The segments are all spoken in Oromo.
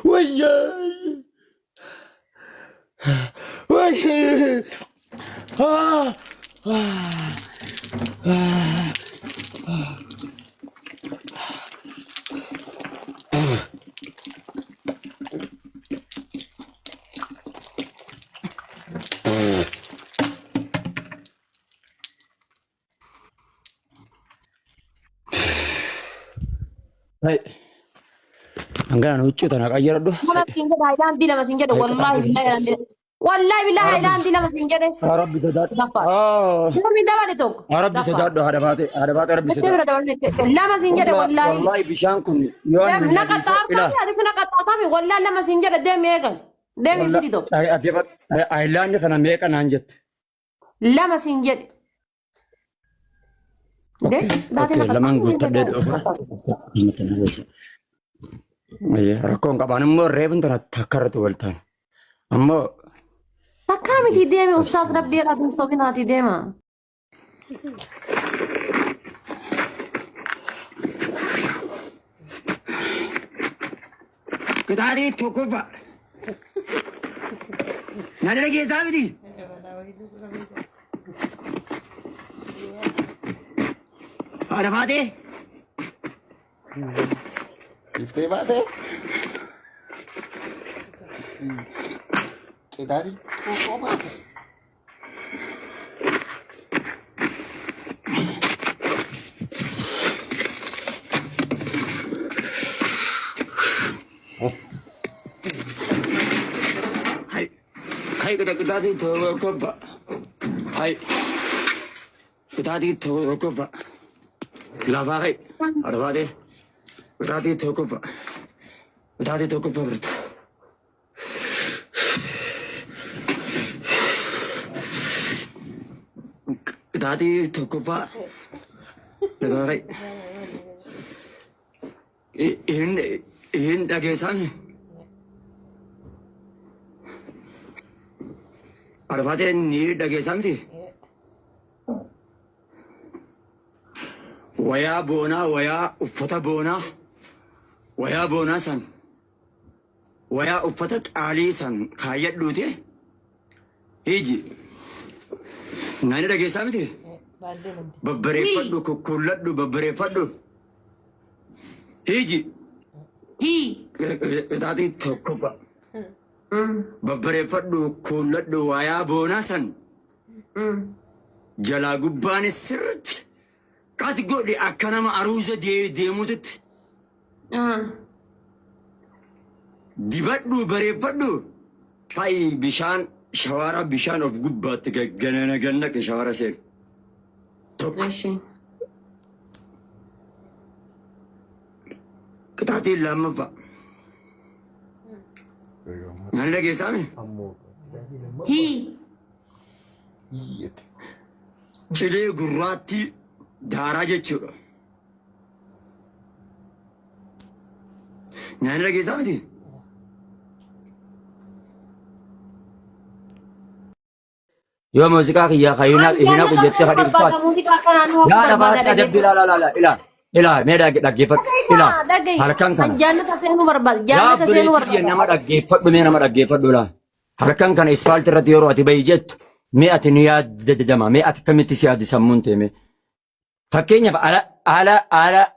وياي وياي آه آه آه هاي أنا وجهي أنا غير ده Mana singgah Thailand di lama singgah wallahi billahi Thailand wallahi billahi Thailand di lama singgah deh. يا ربي سداد Dapat. Dia minta apa itu? يا ربي سداد هذا باتي ربي Betul سداد berada di lama singgah deh wallahi. والله بشان كن يوم من Nak kata apa إله sih? Ada nak kata apa? Wallahi lama singgah deh dia megal. Dia والله mesti itu. أكيد أيلاند خنا ميك أنا أنجت Lama singgah. Deh, أوكي لما نقول تبدأ أخرى إيه ركون كبان مو ريبن ترى تكرت ولتان أما Tak kami di dia Ustaz Rabbi Radun Sobina di dia mah. كداري توقف نادي لقي زابدي هذا فاتي Iftay bate. Kedari ko bate. هاي هاي كداري توقف هاي كداري توقف لا فاي هذا فاتي كداري توقف كداري توقف برد كداري توقف لا فاي إن دعيسان أربعة نير دعيسان دي ويا بونا ويا أفتا بونا ويا بونا سن ويا أفتت علي سن خايت لوتي هيجي ناني دعيسان دي ببري فدو كولدو ببري فدو هيجي Hi. كداري توقف ببري فدو كولدو ويا بونا سن جلا قبان السرت قد قولي أكنا ما أروزة دي موتت دبادو بري فدو هاي بشان شوارع بشان of قبات جننا شوارع سير توك ماشي. كتاتي لما فا يعني لقي سامي Hi. Iyet. جلي قراتي داراجة شو يعني لقي سامي دي يوم موسيقى يا خينا هنا كنت خدير فات لا لا فات أدب لا إلا ميدا دقيفت إلا هركان كان Jangan kasih nomor bal. يا Jangan kasih nomor. بريتي نما دقيفت بمين نما دقيفت دولا هركان كان إسفالت رتيرو أتبيجت مئة نياد ددما مئة كمية سياد سمون تيمي فكينيا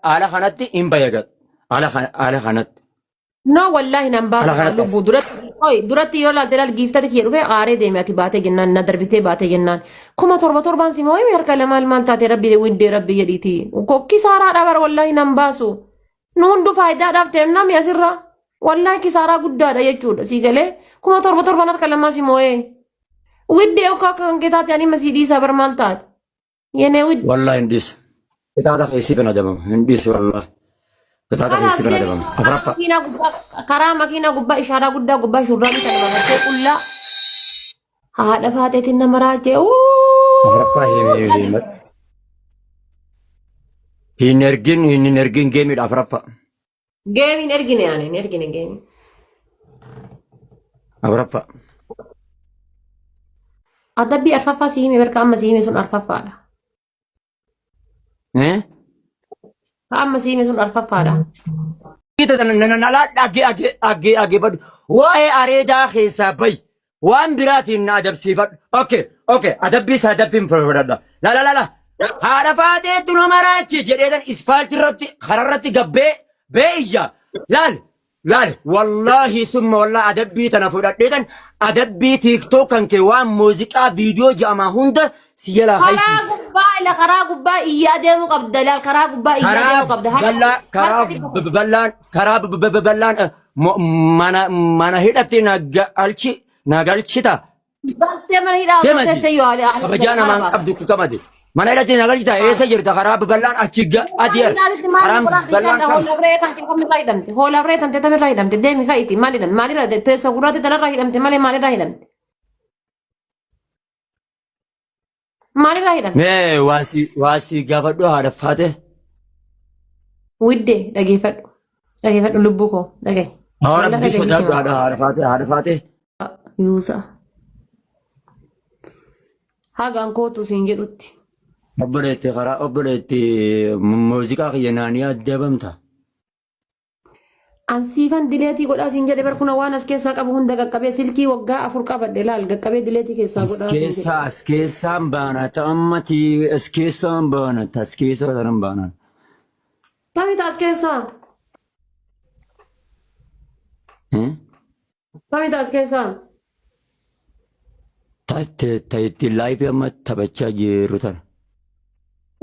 على خانتي إم بيجت على خانت No wallahi nambah lubu durat yo la delal gifta ki rufe are de mati bate gennan na darbite bate gennan kuma torban si moy mer kala mal tate rabbi de widde rabbi yediti ko kisara dabar wallahi nambasu nundu fayda dafte nam yasirra wallahi kisara gudda da yechuda sigale kuma torban kala ma si moy widde o ka kan ketat yani masidi sabar maltat yene wid والله إنديس kita ada keisipan aja bang إنديس والله kita ada keisipan aja bang apa karaa makiinaa gubbaa ishaaraa guddaa gubbaa shurraaba kan mamartee qullaa haadha faateetiin nama raajee apa hin ergin game ida apa geemiin ergine yaani hin ergine geemi apa adabbii arfaffaa siime barka amma siime sun arfaffaadha Eh? Amma siime sun arfaffaadha. Kita dhaggeeffadhu. Waa'ee areedaa keessaa bahi. Waan biraatiin na adabsiifadhu. Okay. Adabbii isaa adabbiin fudhadha. La. Haadha faateetu nama raachi jedheetan ispaaltii irratti karaa irratti gabbee iyya. Laal. Wallaahi summa wallaahi adabbii tana fudhadheetan adabbii tiiktoo kan kee waan muuziqaa viidiyoo jedhamaa hunda si jalaa haysiisa. Karaa gubbaa iyyaa deemuu qabda. Laal karaa gubbaa iyyaa deemuu qabda. Karaa ballaan mana hidhatti nagalchita. Baltee mana hidhaa hojjettee yoo haala. Kabajaa namaan qabdu kamade. Mana hidhatti nagalchita eessa jirta karaa ballaan achi adi'ar. Karaan ballaan kam. Hoolabree tante tamirraa hidhamte deemi fa'iiti maalirra teessa gurraatti tanarraa hidhamte malee maalirraa hidhamte. Maalirraa hidhamte. Mee waasii gaafadhu haadha faate. Widdee dhageeffadhu lubbuu koo dhagaye. Rabbi sodaadhu haadha faate. Yuusa. Hagaan kootu siin jedhutti. Obboleetti muuziqaa kiyya naanii addabamta. Ansiifan dileetii godhaa siin jedhe barkuna waan as keessaa qabu hunda qaqqabee silkii waggaa 4 qabadhe laal qaqqabee dileetii keessaa godhaa. As keessaan baana ta'ammati as keessaan baana as keessaa tanan baana. Tamita as keessaa. Tamita as keessaa. Ta'itti laayifii amma taphachaa jiru tana.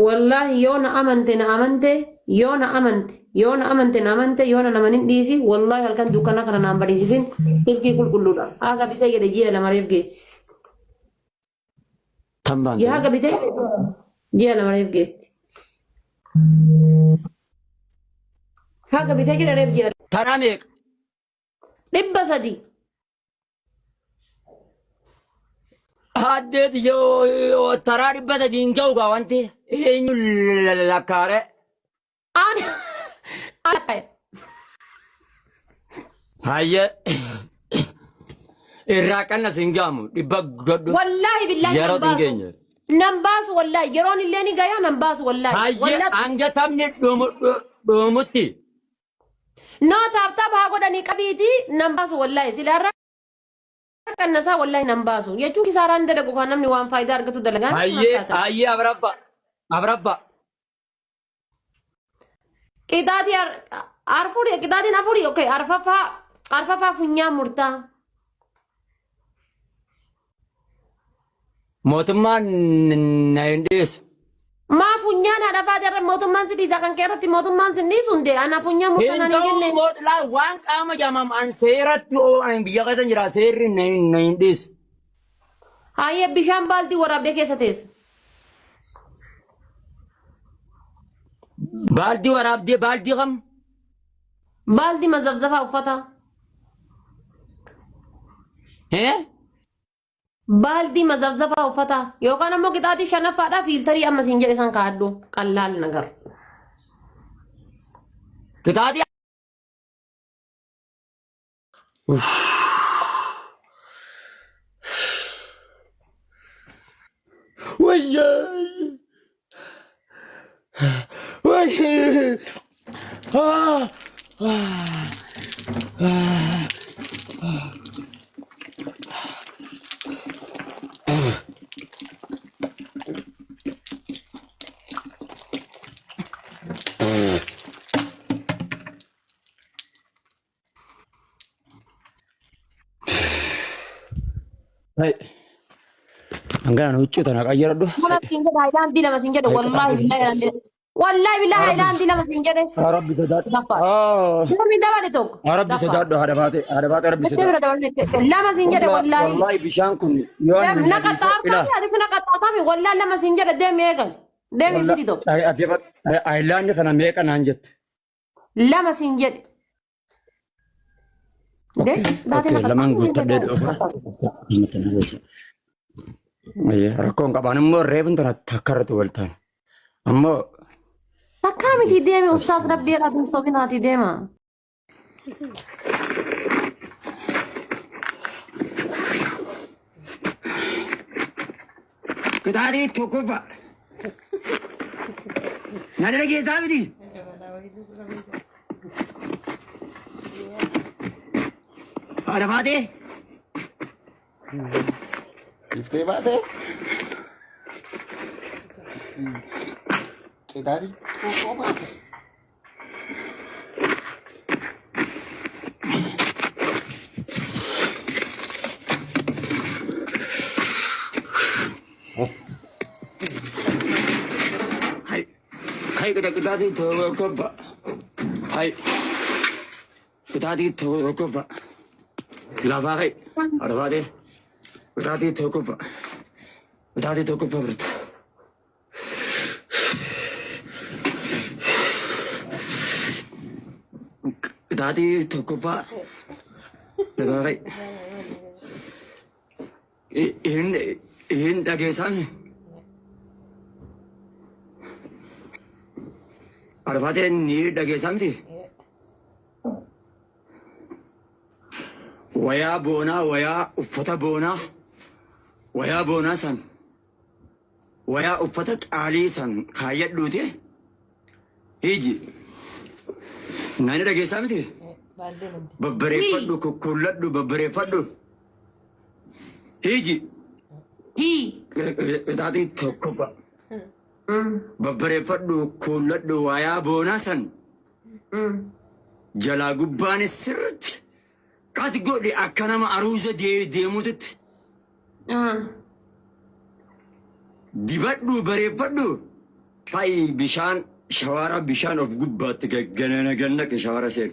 Wallahi yoo na amante yoo na namanin dhiisi wallahi halkan dukkana kana naan badiisisin silkii qulqulluudha. Haga bitee jedhe ji'a lamareef geessi. Kan baante. Haga bitee ji'a lamareef geessi. Haga bitee jedhe reef ji'a. Tana meeqa? 300. Addeet yoo taraa 300 ga'u gaa wanti eenyu lakkaare. Hayye irraa qanna siin ga'amu 100 godhu. Wallahi billahi nan baasu wallahi yeroon illee ni gayaa nan baasu wallahi. Hayye hanga taphni dhumutti. Noo taaptaa baa godhanii qabiiti nan baasu wallahi silaarra. Kannasaa wallahi nan baasu jechuun kisaaraan dalagu kan namni waan faayidaa argatu dalagaan. Hayye abrabba. Qixaatiin afuri okay arfaffaa funyaan murtaa. Mootummaan na hin dhiyeessu. Maa funyaan haadha faaterra mootummaan si dhiisa kan keerratti mootummaan si dhiisu hundee ana funyaan murtaa nan hin jenne. Waan qaama jaamam an seeratti an biyya keessan jira seerri na hin dhiyeessu. Hayyee bishaan baaldii waraabdee keessa teessa. Baaldii waraabdee baaldii kam? Baaldii mazafzafaa uffata. Baaldii mazafzafaa uffata yookaan ammoo qixaatii 5ffaadhaa fiiltarii amma siin jedhe san kaaddu qallaal nagar. Qixaatii. Angana huccuu tana qayyaradhu. Mana siin jedhe haayilaandii lama siin jedhe wallahi billahi haayilaandii lama siin jedhe. Rabbi sodaadhu. Namni dabale tokko. Rabbi sodaadhu haadha baate rabbi sodaadhu. Lama siin jedhe wallahi. Wallahi bishaan kun yoo ani naqaxaartaami wallahi lama siin jedhe deemi eegal. Deemi fidi tokko. Haayilaandii kana meeqa naan jette? Lama siin jedhe. Lamaan guuttadhee dhufa. Rakkoon qabaan immoo reefin tana takkarratti wal taane. Ammoo. Takkaa miti deeme ustaas rabbiidhaaf hin sobinaati deema. Qixaatii tokkoffaa. Nyaanni dhageessaa miti. Haadha baatee. Iftee baatee. Qedaadii tokko baate. Hai kita tokko ba. Hai kita tokko ba. Lafaa hai haadha baatee. Kita tokko ba. Kita tokko ba birta. Kita tokko ba. Lafaa hai. Hin dhageessaa mi. Arfaatee ni dhageessaa miti. Wayaa boonaa, wayaa uffata boonaa, wayaa boonaa san, wayaa uffata qaalii san kaayyadhuuti. Hiji. Nani dhageessaa miti. Babbareeffadhu, kukkulladhu, babbareeffadhu. Hiji. Qixaaxii tokko ba. Babbareeffadhu kulladhu wayaa boonaa san jalaa gubbaanis sirriitti qaati godhi akka nama aruuza deemuutitti dibadhu bareeffadhu faayi bishaan shawaara bishaan of gubbaatti gannaqe shawaara seen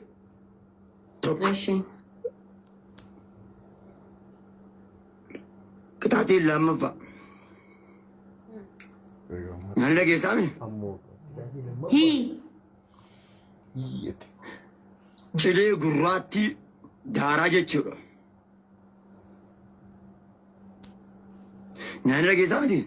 tokko qixaaxii lammaffaa. Nyaanni dhageessaa mi? Iyyate. Cilee gurraatti daaraa jechuudha. Nyaanni dhageessaa miti?